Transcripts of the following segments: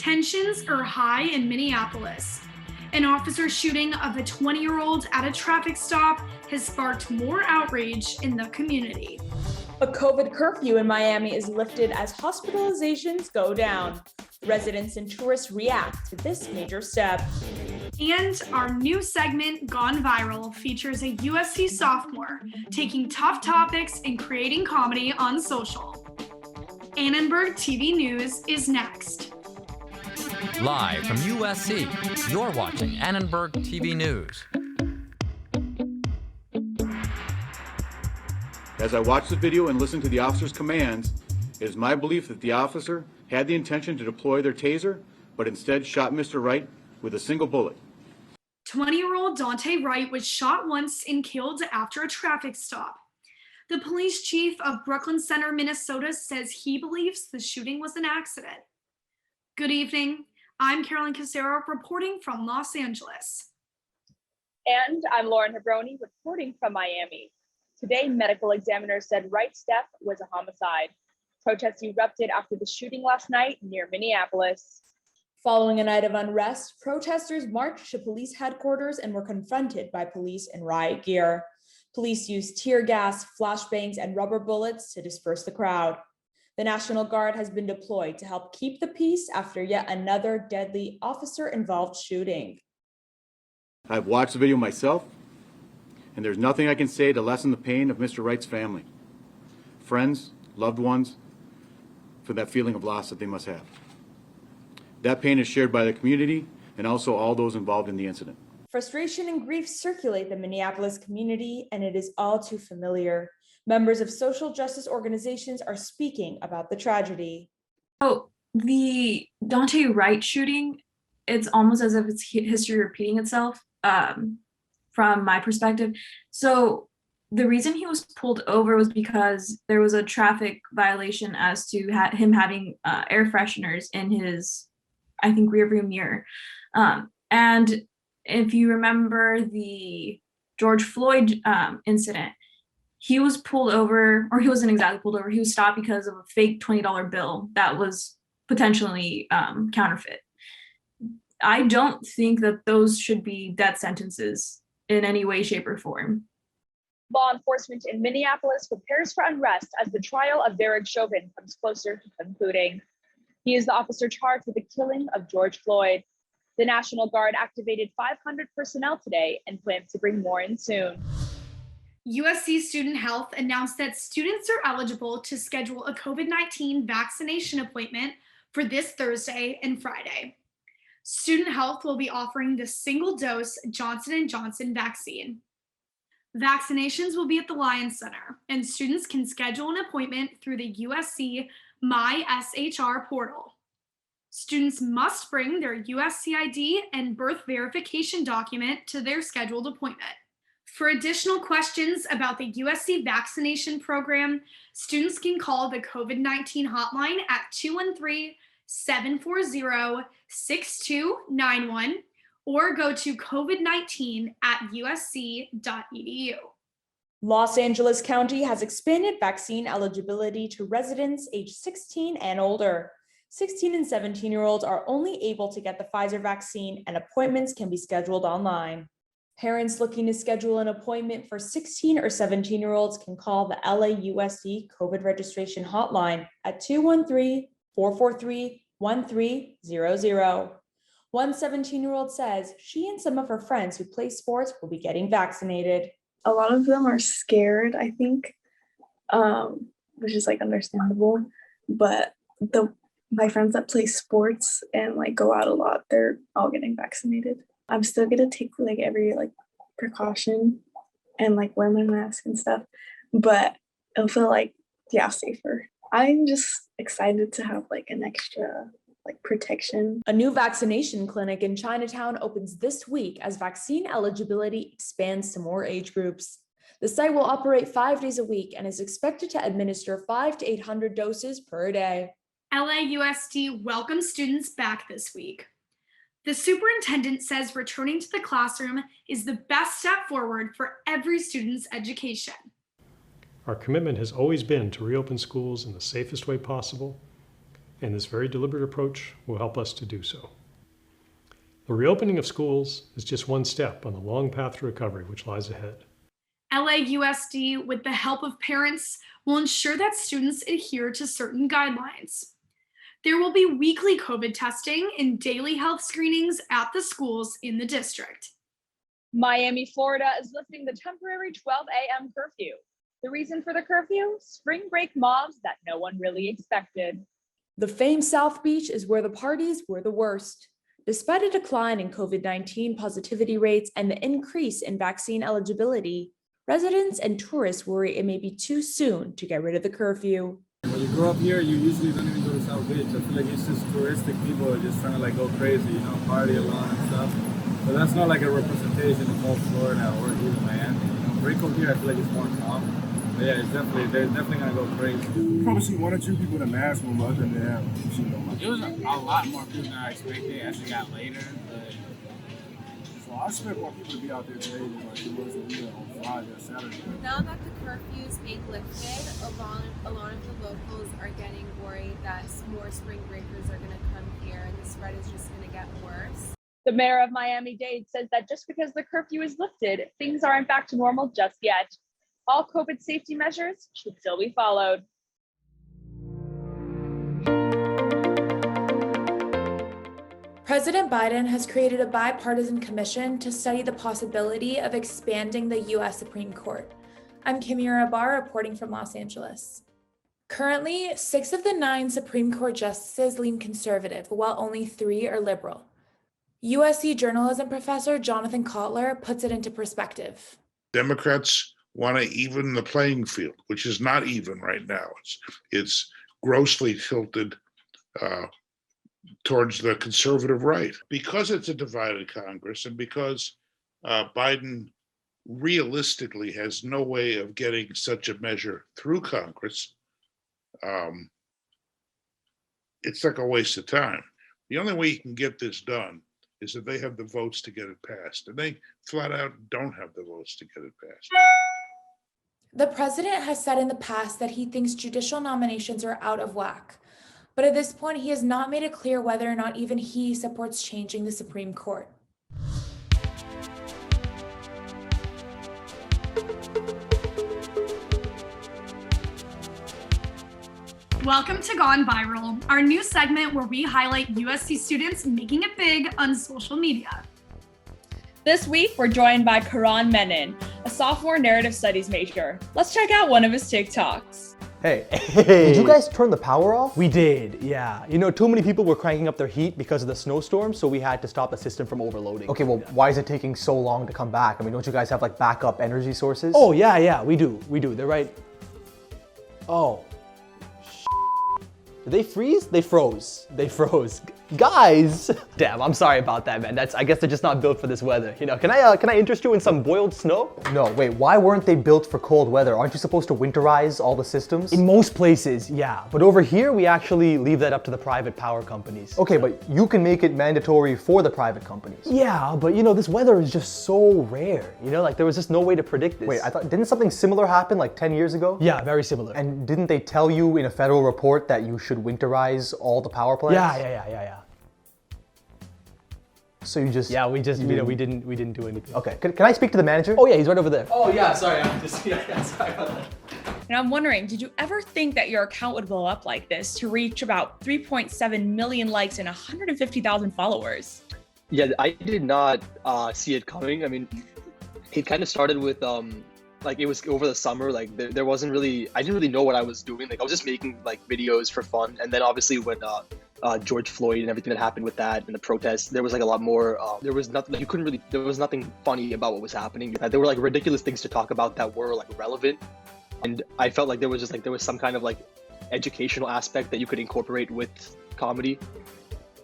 Tensions are high in Minneapolis. An officer shooting of a 20-year-old at a traffic stop has sparked more outrage in the community. A COVID curfew in Miami is lifted as hospitalizations go down. Residents and tourists react to this major step. And our new segment, Gone Viral, features a USC sophomore taking tough topics and creating comedy on social. Annenberg TV News is next. Live from USC, you're watching Annenberg TV News. As I watch the video and listen to the officer's commands, it is my belief that the officer had the intention to deploy their taser, but instead shot Mr. Wright with a single bullet. 20-year-old Daunte Wright was shot once and killed after a traffic stop. The police chief of Brooklyn Center, Minnesota, says he believes the shooting was an accident. Good evening. I'm Kucera reporting from Los Angeles. And I'm Hebroni reporting from Miami. Today, medical examiners said Wright's death was a homicide. Protests erupted after the shooting last night near Minneapolis. Following a night of unrest, protesters marched to police headquarters and were confronted by police in riot gear. Police used tear gas, flashbangs, and rubber bullets to disperse the crowd. The National Guard has been deployed to help keep the peace after yet another deadly officer-involved shooting. I've watched the video myself, and there's nothing I can say to lessen the pain of Mr. Wright's family, friends, loved ones, for that feeling of loss that they must have. That pain is shared by the community and also all those involved in the incident. Frustration and grief circulate the Minneapolis community, and it is all too familiar. Members of social justice organizations are speaking about the tragedy. Oh, the Daunte Wright shooting, it's almost as if it's history repeating itself from my perspective. So the reason he was pulled over was because there was a traffic violation as to him having air fresheners in his, I think, rearview mirror. And if you remember the George Floyd incident, he was pulled over, or he wasn't exactly pulled over, he was stopped because of a fake $20 bill that was potentially counterfeit. I don't think that those should be death sentences in any way, shape, or form. Law enforcement in Minneapolis prepares for unrest as the trial of Berg comes closer to concluding. He is the officer charged with the killing of George Floyd. The National Guard activated 500 personnel today and plans to bring more in soon. USC Student Health announced that students are eligible to schedule a COVID-19 vaccination appointment for this Thursday and Friday. Student Health will be offering the single-dose Johnson & Johnson vaccine. Vaccinations will be at the Lyme Center, and students can schedule an appointment through the USC MySHR portal. Students must bring their USC ID and birth verification document to their scheduled appointment. For additional questions about the USC vaccination program, students can call the COVID-19 hotline at 213-740-6291 or go to covid19@usc.edu. Los Angeles County has expanded vaccine eligibility to residents age 16 and older. 16 and 17-year-olds are only able to get the Pfizer vaccine, and appointments can be scheduled online. Parents looking to schedule an appointment for 16 or 17-year-olds can call the LAUSD COVID registration hotline at 213-443-1300. One 17-year-old says she and some of her friends who play sports will be getting vaccinated. A lot of them are scared, I think, which is like understandable. But my friends that play sports and like go out a lot, they're all getting vaccinated. I'm still gonna take like every like precaution and like wear my mask and stuff, but it'll feel like safer. I'm just excited to have like an extra like protection. A new vaccination clinic in Chinatown opens this week as vaccine eligibility expands to more age groups. The site will operate 5 days a week and is expected to administer 500 to 800 doses per day. LAUSD welcomes students back this week. The superintendent says returning to the classroom is the best step forward for every student's education. Our commitment has always been to reopen schools in the safest way possible and this very deliberate approach will help us to do so. The reopening of schools is just one step on the long path to recovery which lies ahead. LAUSD, with the help of parents, will ensure that students adhere to certain guidelines. There will be weekly COVID testing and daily health screenings at the schools in the district. Miami, Florida is lifting the temporary 12 a.m. curfew. The reason for the curfew? Spring break mobs that no one really expected. The famed South Beach is where the parties were the worst. Despite a decline in COVID-19 positivity rates and the increase in vaccine eligibility, residents and tourists worry it may be too soon to get rid of the curfew. When you grow up here, you usually don't even go to South Beach. I feel like it's just touristic people are just trying to like go crazy, you know, party along and stuff. But that's not like a representation of all Florida or even Miami. You know, break over here, I feel like it's more calm. But yeah, they're definitely gonna go crazy. Probably see one or two people in a mask room other than that. It was a lot more people than I expected as we got later. But well, I expect more people to be out there today than like it was on Friday or Saturday. Now that the curfew is being lifted, a lot of the locals are getting worried that more spring breakers are going to come here and the spread is just going to get worse. The mayor of Miami-Dade says that just because the curfew is lifted, things aren't back to normal just yet. All COVID safety measures should still be followed. President Biden has created a bipartisan commission to study the possibility of expanding the U.S. Supreme Court. I'm Kimia, Rahbar, reporting from Los Angeles. Currently, 6 of the 9 Supreme Court justices lean conservative, while only 3 are liberal. USC journalism professor Jonathan Kotler puts it into perspective. Democrats want to even the playing field, which is not even right now. It's grossly tilted towards the conservative right. Because it's a divided Congress and because Biden realistically has no way of getting such a measure through Congress, it's like a waste of time. The only way you can get this done is if they have the votes to get it passed, and they flat out don't have the votes to get it passed. The president has said in the past that he thinks judicial nominations are out of whack, but at this point he has not made it clear whether or not even he supports changing the Supreme Court. Welcome to Gone Viral, our new segment where we highlight USC students making it big on social media. This week, we're joined by Karan Menon, a sophomore narrative studies major. Let's check out one of his TikToks. Hey, did you guys turn the power off? We did, yeah. You know, too many people were cranking up their heat because of the snowstorm, so we had to stop the system from overloading. Okay, well, why is it taking so long to come back? I mean, don't you guys have like backup energy sources? Oh, yeah, we do. They're right. Oh. Did they freeze? They froze. Guys! Damn, I'm sorry about that, man. I guess they're just not built for this weather. You know, can I interest you in some boiled snow? No, wait, why weren't they built for cold weather? Aren't you supposed to winterize all the systems? In most places, yeah. But over here, we actually leave that up to the private power companies. Okay, but you can make it mandatory for the private companies. Yeah, but you know, this weather is just so rare. You know, like there was just no way to predict this. Wait, didn't something similar happen like 10 years ago? Yeah, very similar. And didn't they tell you in a federal report that you should winterize all the power plants? Yeah. So you just... Yeah, we didn't do anything. Okay, can I speak to the manager? Oh yeah, he's right over there. Oh yeah, sorry, sorry about that. And I'm wondering, did you ever think that your account would blow up like this to reach about 3.7 million likes and 150,000 followers? Yeah, I did not see it coming. I mean, it kind of started with like it was over the summer. Like there wasn't really, I didn't really know what I was doing. Like I was just making like videos for fun. And then obviously when George Floyd and everything that happened with that and the protests, there was like a lot more, there was nothing, like, there was nothing funny about what was happening. There were like ridiculous things to talk about that were like relevant. And I felt like there was some kind of like educational aspect that you could incorporate with comedy.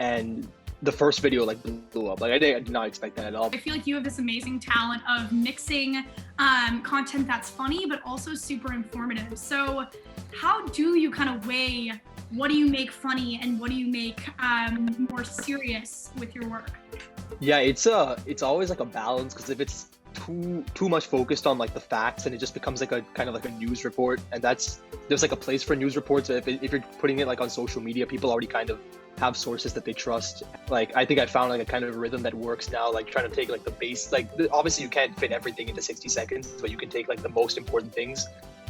And the first video like blew up. Like I did not expect that at all. I feel like you have this amazing talent of mixing content that's funny, but also super informative. So how do you kind of weigh what do you make funny and what do you make more serious with your work? Yeah, it's always like a balance, because if it's too much focused on like the facts, and it just becomes like a kind of like a news report. And there's like a place for news reports. If you're putting it like on social media, people already kind of have sources that they trust. Like I think I found like a kind of rhythm that works now, like trying to take like the base, like obviously you can't fit everything into 60 seconds, but you can take like the most important things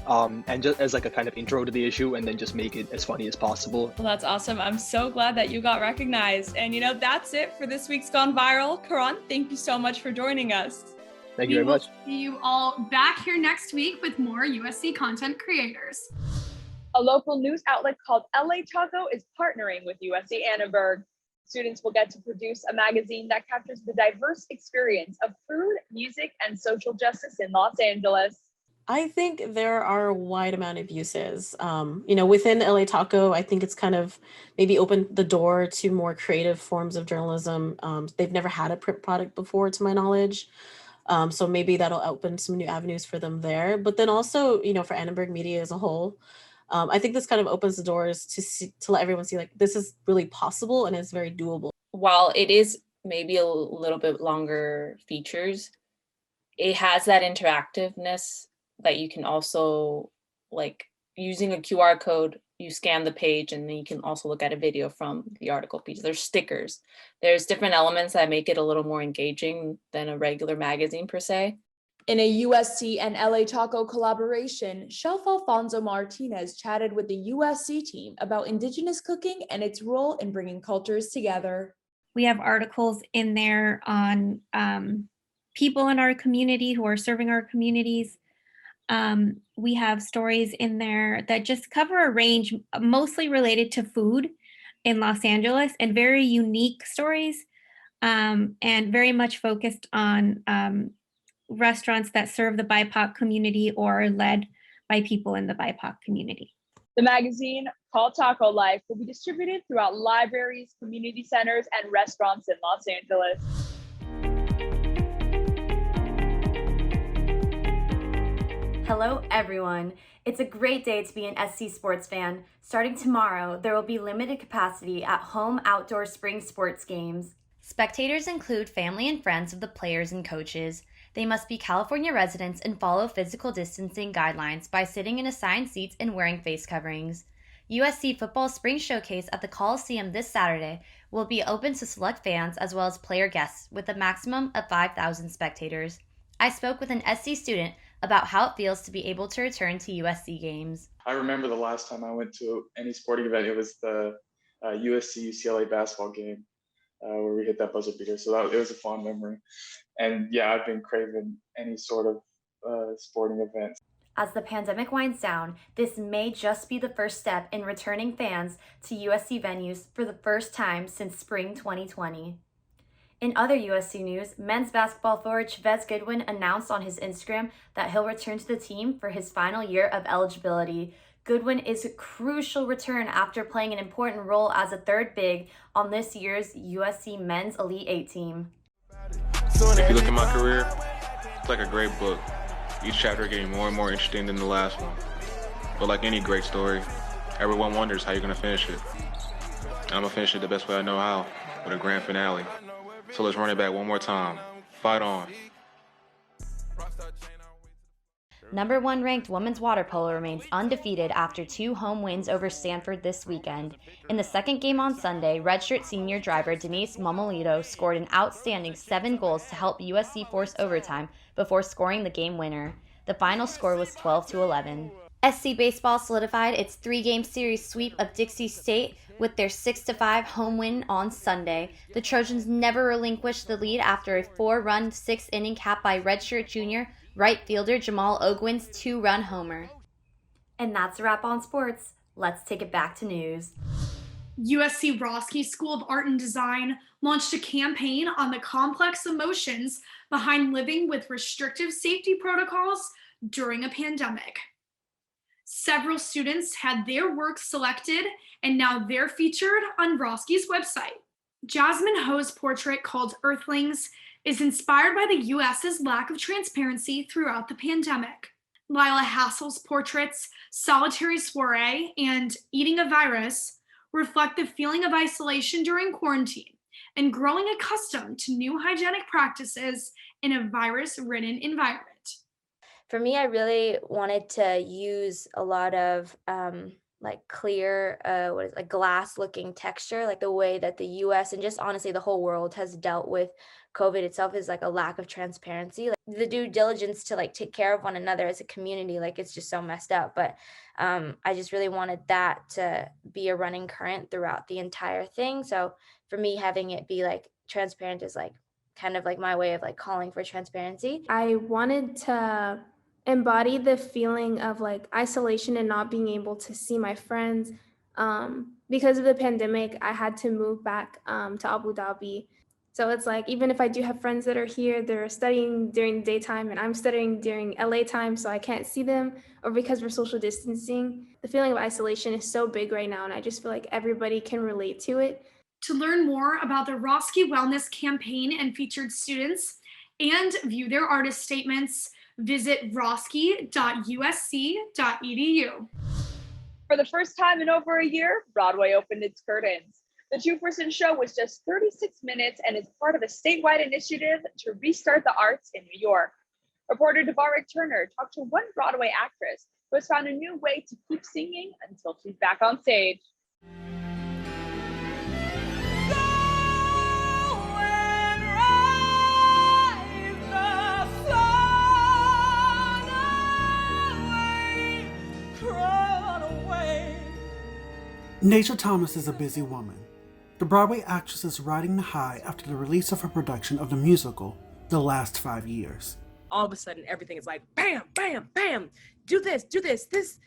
and just as like a kind of intro to the issue, and then just make it as funny as possible. Well, that's awesome. I'm so glad that you got recognized. And that's it for this week's Gone Viral. Karan, thank you so much for joining us. Thank you very much. See you all back here next week with more USC content creators. A local news outlet called LA Taco is partnering with USC Annenberg. Students will get to produce a magazine that captures the diverse experience of food, music, and social justice in Los Angeles. I think there are a wide amount of uses. Within LA Taco, I think it's kind of maybe opened the door to more creative forms of journalism. They've never had a print product before, to my knowledge. So maybe that'll open some new avenues for them there. But then also, for Annenberg Media as a whole, I think this kind of opens the doors to let everyone see like this is really possible and it's very doable. While it is maybe a little bit longer features, it has that interactiveness that you can also, like, using a QR code, you scan the page and then you can also look at a video from the article piece. There's stickers. There's different elements that make it a little more engaging than a regular magazine per se. In a USC and LA Taco collaboration, Chef Alfonso Martinez chatted with the USC team about Indigenous cooking and its role in bringing cultures together. We have articles in there on people in our community who are serving our communities. We have stories in there that just cover a range, mostly related to food in Los Angeles, and very unique stories, and very much focused on restaurants that serve the BIPOC community or are led by people in the BIPOC community. The magazine, called Taco Life, will be distributed throughout libraries, community centers, and restaurants in Los Angeles. Hello, everyone. It's a great day to be an SC sports fan. Starting tomorrow, there will be limited capacity at home outdoor spring sports games. Spectators include family and friends of the players and coaches. They must be California residents and follow physical distancing guidelines by sitting in assigned seats and wearing face coverings. USC football spring showcase at the Coliseum this Saturday will be open to select fans as well as player guests with a maximum of 5,000 spectators. I spoke with an SC student about how it feels to be able to return to USC games. I remember the last time I went to any sporting event, it was the USC-UCLA basketball game where we hit that buzzer beater. So it was a fond memory. And yeah, I've been craving any sort of sporting event. As the pandemic winds down, this may just be the first step in returning fans to USC venues for the first time since spring 2020. In other USC news, men's basketball forward Chavez Goodwin announced on his Instagram that he'll return to the team for his final year of eligibility. Goodwin is a crucial return after playing an important role as a third big on this year's USC men's Elite 8 team. If you look at my career, it's like a great book. Each chapter getting more and more interesting than the last one. But like any great story, everyone wonders how you're going to finish it. And I'm going to finish it the best way I know how, with a grand finale. So let's run it back one more time. Fight on. Number 1 ranked women's water polo remains undefeated after 2 home wins over Stanford this weekend. In the second game on Sunday, redshirt senior driver Denise Momolito scored an outstanding 7 goals to help USC force overtime before scoring the game winner. The final score was 12-11. SC Baseball solidified its 3-game series sweep of Dixie State with their 6-5 home win on Sunday. The Trojans never relinquished the lead after a 4-run 6th-inning cap by redshirt junior right fielder Jamal Ogwin's 2-run homer. And that's a wrap on sports. Let's take it back to news. USC Roski School of Art and Design launched a campaign on the complex emotions behind living with restrictive safety protocols during a pandemic. Several students had their work selected, and now they're featured on Roski's website. Jasmine Ho's portrait, called Earthlings, is inspired by the US's lack of transparency throughout the pandemic. Lila Hassel's portraits, Solitary Soiree and Eating a Virus, reflect the feeling of isolation during quarantine, and growing accustomed to new hygienic practices in a virus-ridden environment. For me, I really wanted to use a lot of like clear, like glass looking texture, like the way that the US and just honestly the whole world has dealt with COVID itself is like a lack of transparency. Like the due diligence to like take care of one another as a community, like it's just so messed up. But I just really wanted that to be a running current throughout the entire thing. So for me, having it be like transparent is like kind of like my way of like calling for transparency. I wanted to embody the feeling of like isolation and not being able to see my friends. Because of the pandemic, I had to move back to Abu Dhabi. So it's like, even if I do have friends that are here, they're studying during the daytime and I'm studying during LA time, so I can't see them, or because we're social distancing. The feeling of isolation is so big right now, and I just feel like everybody can relate to it. To learn more about the Roski Wellness campaign and featured students and view their artist statements, visit roski.usc.edu. For the first time in over a year, Broadway opened its curtains. The two-person show was just 36 minutes and is part of a statewide initiative to restart the arts in New York. Reporter Devarek Turner talked to one Broadway actress who has found a new way to keep singing until she's back on stage. Nasia Thomas is a busy woman. The Broadway actress is riding the high after the release of her production of the musical, The Last 5 Years. All of a sudden, everything is like, bam, bam, bam, do this, this.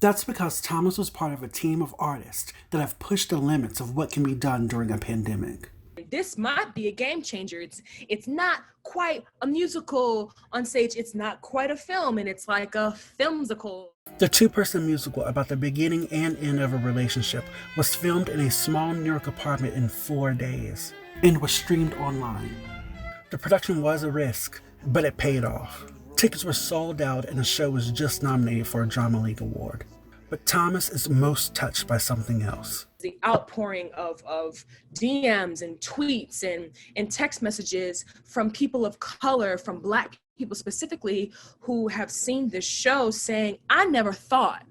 That's because Thomas was part of a team of artists that have pushed the limits of what can be done during a pandemic. This might be a game changer. It's not quite a musical on stage. It's not quite a film, and it's like a filmsicle. The two-person musical about the beginning and end of a relationship was filmed in a small New York apartment in 4 days and was streamed online. The production was a risk, but it paid off. Tickets were sold out and the show was just nominated for a Drama League Award. But Thomas is most touched by something else. The outpouring of DMs and tweets and text messages from people of color, from Black people specifically, who have seen this show saying, I never thought,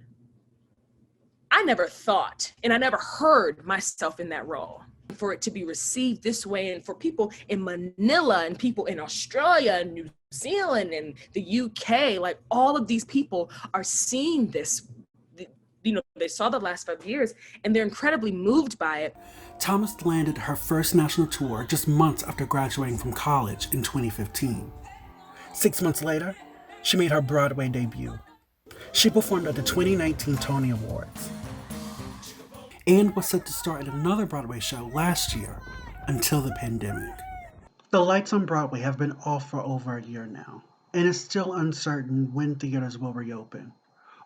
and I never heard myself in that role. For it to be received this way, and for people in Manila and people in Australia and New Zealand and the UK, like all of these people are seeing this. You know, they saw The Last 5 Years and they're incredibly moved by it. Thomas landed her first national tour just months after graduating from college in 2015. 6 months later, she made her Broadway debut. She performed at the 2019 Tony Awards and was set to star at another Broadway show last year until the pandemic. The lights on Broadway have been off for over a year now, and it's still uncertain when theaters will reopen.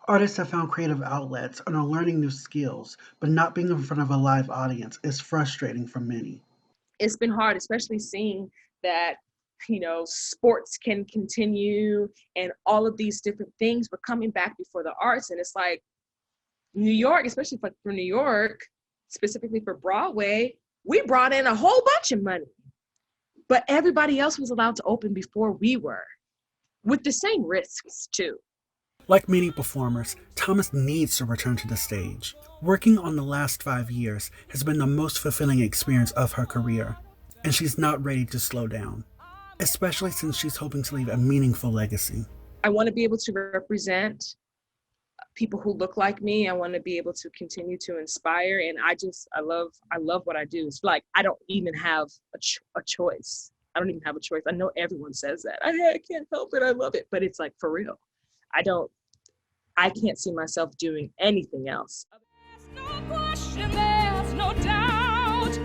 Artists have found creative outlets and are learning new skills, but not being in front of a live audience is frustrating for many. It's been hard, especially seeing that, you know, sports can continue and all of these different things were coming back before the arts. And it's like New York, especially for New York, specifically for Broadway, we brought in a whole bunch of money, but everybody else was allowed to open before we were, with the same risks too. Like many performers, Thomas needs to return to the stage. Working on The Last 5 Years has been the most fulfilling experience of her career, and she's not ready to slow down, especially since she's hoping to leave a meaningful legacy. I want to be able to represent people who look like me. I want to be able to continue to inspire, and I love what I do. It's like I don't even have a choice. I don't even have a choice. I know everyone says that. I can't help it. I love it, but it's like for real. I can't see myself doing anything else. There's no question, there's no doubt.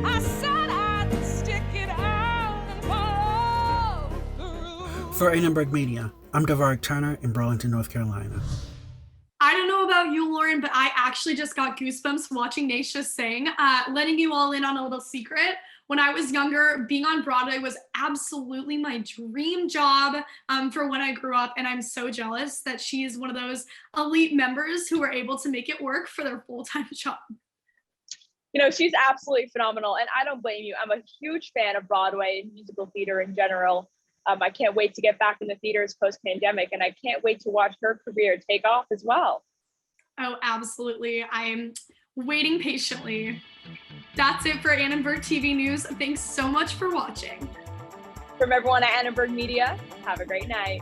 I said I'd stick it out and follow through. For Annenberg Media, I'm Devarek Turner in Burlington, North Carolina. I don't know about you, Lauren, but I actually just got goosebumps watching Nasia sing. Letting you all in on a little secret. When I was younger, being on Broadway was absolutely my dream job for when I grew up. And I'm so jealous that she is one of those elite members who were able to make it work for their full-time job. You know, she's absolutely phenomenal, and I don't blame you. I'm a huge fan of Broadway and musical theater in general. I can't wait to get back in the theaters post-pandemic, and I can't wait to watch her career take off as well. Oh, absolutely. I'm waiting patiently. That's it for Annenberg TV News. Thanks so much for watching. From everyone at Annenberg Media, have a great night.